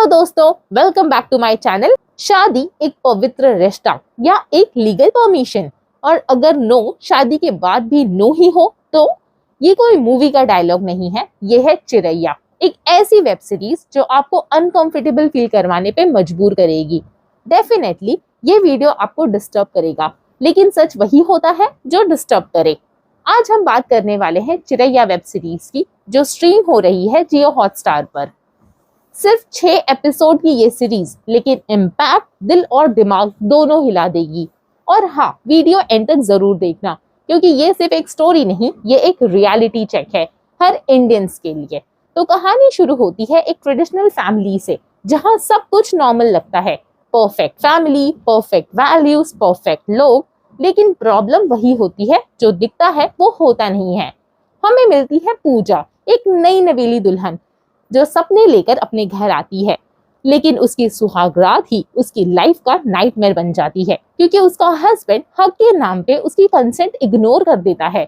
दोस्तों, welcome back to my channel. शादी एक पवित्र रिश्ता या एक लीगल परमिशन, और अगर नो शादी के बाद भी नो ही हो तो ये कोई मूवी का डायलॉग नहीं है, ये है चिरैया, एक ऐसी वेब सीरीज जो आपको अनकंफर्टेबल फील करवाने पे मजबूर करेगी। डेफिनेटली ये वीडियो आपको डिस्टर्ब करेगा, लेकिन सच वही होता है जो डिस्टर्ब करे। आज हम बात करने वाले हैं चिरैया वेब सीरीज की, जो स्ट्रीम हो रही है जियो हॉटस्टार पर। सिर्फ 6 एपिसोड की ये सीरीज, लेकिन इम्पैक्ट दिल और दिमाग दोनों हिला देगी। और हाँ, वीडियो एंड तक जरूर देखना, क्योंकि ये सिर्फ एक स्टोरी नहीं, ये एक रियलिटी चेक है हर इंडियंस के लिए। तो कहानी शुरू होती है एक ट्रेडिशनल फैमिली से, जहाँ सब कुछ नॉर्मल लगता है। Perfect family, perfect values, perfect लोग। लेकिन प्रॉब्लम वही होती है, जो दिखता है वो होता नहीं है। हमें मिलती है पूजा, एक नई नवेली दुल्हन जो सपने लेकर अपने घर आती है, लेकिन उसकी सुहागरात ही उसकी लाइफ का नाइटमेयर बन जाती है, क्योंकि उसका हस्बैंड हक के नाम पे उसकी कंसेंट इग्नोर कर देता है।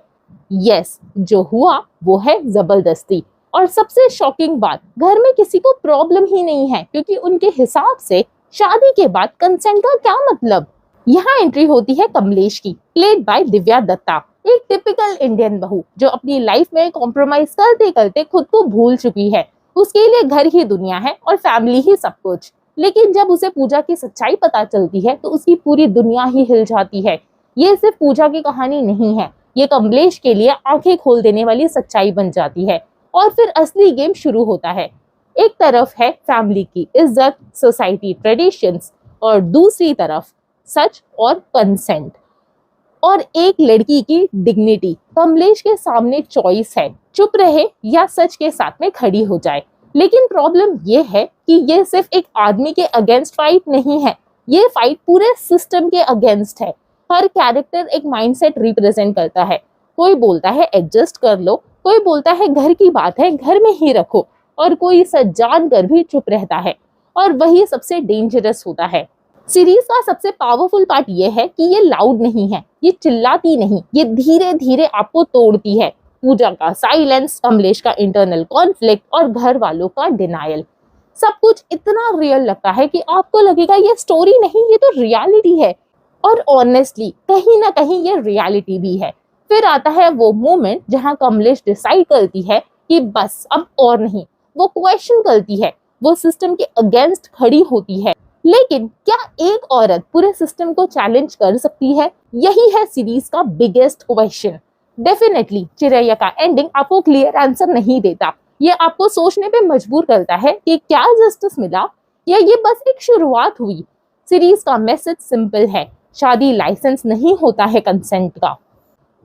यस, जो हुआ वो है जबरदस्ती। और सबसे शॉकिंग बात, घर में किसी को प्रॉब्लम ही नहीं है, क्योंकि उनके हिसाब से शादी के बाद कंसेंट का क्या मतलब। यहाँ एंट्री होती है कमलेश की, प्लेड बाय दिव्या दत्ता, एक टिपिकल इंडियन बहू जो अपनी लाइफ में कॉम्प्रोमाइज करते करते खुद को भूल चुकी है। उसके लिए घर ही दुनिया है और फैमिली ही सब कुछ। लेकिन जब उसे पूजा की सच्चाई पता चलती है तो उसकी पूरी दुनिया ही हिल जाती है। ये सिर्फ पूजा की कहानी नहीं है, ये कमलेश के लिए आंखें खोल देने वाली सच्चाई बन जाती है। और फिर असली गेम शुरू होता है। एक तरफ है फैमिली की इज्जत, सोसाइटी ट्रेडिशंस, और दूसरी तरफ सच और कंसेंट, और एक लड़की की डिग्निटी। कमलेश के सामने चॉइस है, चुप रहे या सच के साथ में खड़ी हो जाए। लेकिन प्रॉब्लम ये है कि ये सिर्फ एक आदमी के अगेंस्ट फाइट नहीं है, ये फाइट पूरे सिस्टम के अगेंस्ट है। हर कैरेक्टर एक माइंडसेट रिप्रेजेंट करता है। कोई बोलता है एडजस्ट कर लो, कोई बोलता है घर की बात है घर में ही रखो, और कोई सच जान कर भी चुप रहता है। और वही सबसे डेंजरस होता है। सीरीज का सबसे पावरफुल पार्ट ये है कि ये लाउड नहीं है, ये चिल्लाती नहीं, ये धीरे धीरे आपको तोड़ती है। पूजा का साइलेंस, कमलेश का इंटरनल कॉन्फ्लिक्ट, और घर वालों का डिनायल, सब कुछ इतना रियल लगता है कि आपको लगेगा ये स्टोरी नहीं, ये तो रियलिटी है। और ऑनेस्टली कहीं ना कहीं ये रियलिटी भी है। फिर आता है वो मोमेंट जहां कमलेश डिसाइड करती है कि बस अब और नहीं। वो क्वेश्चन करती है, वो सिस्टम के अगेंस्ट खड़ी होती है। लेकिन क्या एक औरत पूरे सिस्टम को चैलेंज कर सकती है? यही है सीरीज का बिगेस्ट क्वेश्चन। डेफिनेटली चिरैया का एंडिंग आपको क्लियर आंसर नहीं देता। ये आपको सोचने पे मजबूर करता है कि क्या जस्टिस मिला या ये बस एक शुरुआत हुई। सीरीज का मैसेज सिंपल है, शादी लाइसेंस नहीं होता है कंसेंट का।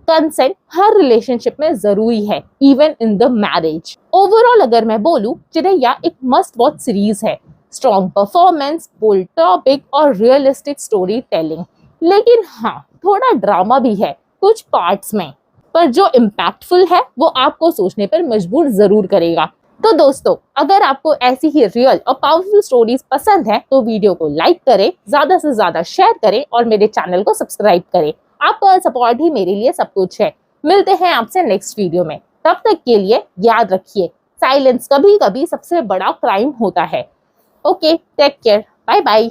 कंसेंट हर रिलेशनशिप में जरूरी है, even in the marriage. Overall अगर मैं बोलूं, चिरैया एक मस्ट वॉच सीरीज है। स्ट्रॉन्ग परफॉर्मेंस, बोल्ड टॉपिक, और रियलिस्टिक स्टोरी टेलिंग। लेकिन हाँ, थोड़ा ड्रामा भी है कुछ पार्ट्स में, पर जो इम्पैक्टफुल है वो आपको सोचने पर मजबूर जरूर करेगा। तो दोस्तों, अगर आपको ऐसी ही रियल और पावरफुल स्टोरीज पसंद है तो वीडियो को लाइक करें, ज्यादा से ज्यादा शेयर करें, और मेरे चैनल को सब्सक्राइब करें। आपका सपोर्ट ही मेरे लिए सब कुछ है। मिलते हैं आपसे नेक्स्ट वीडियो में। तब तक के लिए याद रखिए, साइलेंस कभी कभी सबसे बड़ा क्राइम होता है। Okay, take care, bye bye.